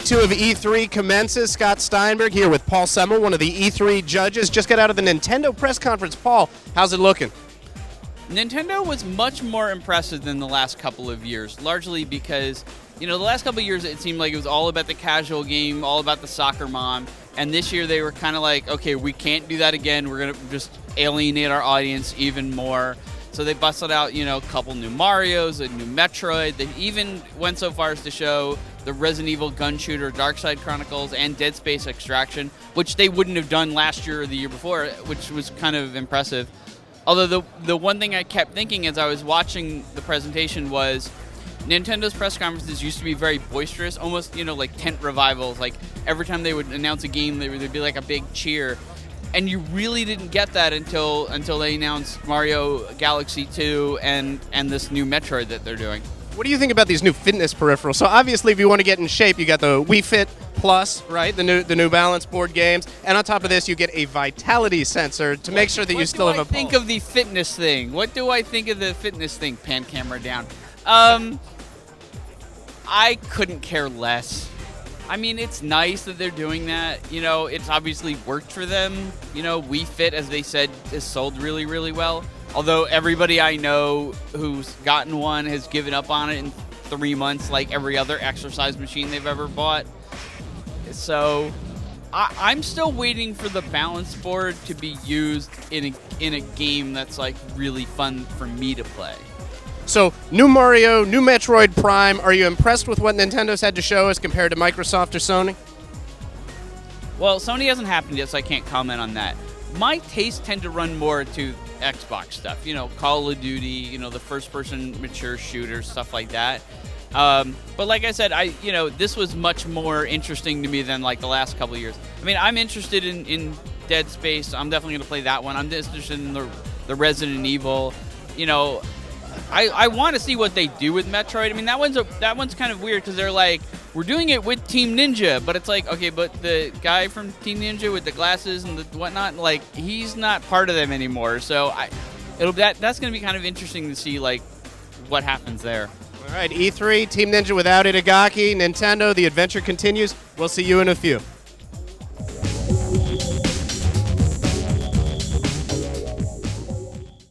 2 of E3 commences. Scott Steinberg here with Paul Semel, one of the E3 judges. Just got out of the Nintendo press conference. Paul, how's it looking? Nintendo was much more impressive than the last couple of years, largely because, the last couple of years it seemed like it was all about the casual game, all about the soccer mom, and this year they were kind of like, okay, we can't do that again. We're going to just alienate our audience even more. So they busted out, a couple new Marios, a new Metroid. They even went so far as to show the Resident Evil gun shooter Darkside Chronicles and Dead Space Extraction, which they wouldn't have done last year or the year before, which was kind of impressive. Although the one thing I kept thinking as I was watching the presentation was Nintendo's press conferences used to be very boisterous, almost, like tent revivals. Like every time they would announce a game, there'd be like a big cheer. And you really didn't get that until they announced Mario Galaxy 2 and this new Metroid that they're doing. What do you think about these new fitness peripherals? So obviously, if you want to get in shape, you got the Wii Fit Plus, right? The new balance board games, and on top of this, you get a vitality sensor to make sure that you still have a pulse. What do I think of the fitness thing? What do I think of the fitness thing? Pan camera down. I couldn't care less. I mean, it's nice that they're doing that. It's obviously worked for them. Wii Fit, as they said, is sold really, really well. Although everybody I know who's gotten one has given up on it in 3 months, like every other exercise machine they've ever bought. So I'm still waiting for the balance board to be used in a game that's like really fun for me to play. So, new Mario, new Metroid Prime. Are you impressed with what Nintendo's had to show us compared to Microsoft or Sony? Well, Sony hasn't happened yet, so I can't comment on that. My tastes tend to run more to Xbox stuff. Call of Duty, the first-person mature shooters, stuff like that. But like I said, this was much more interesting to me than like the last couple of years. I mean, I'm interested in Dead Space. I'm definitely going to play that one. I'm interested in the Resident Evil. I want to see what they do with Metroid. I mean, that one's kind of weird because they're like, we're doing it with Team Ninja, but it's like, okay, but the guy from Team Ninja with the glasses and the whatnot, like, he's not part of them anymore. So that's going to be kind of interesting to see like what happens there. All right, E3, Team Ninja without Itagaki, Nintendo, the adventure continues. We'll see you in a few.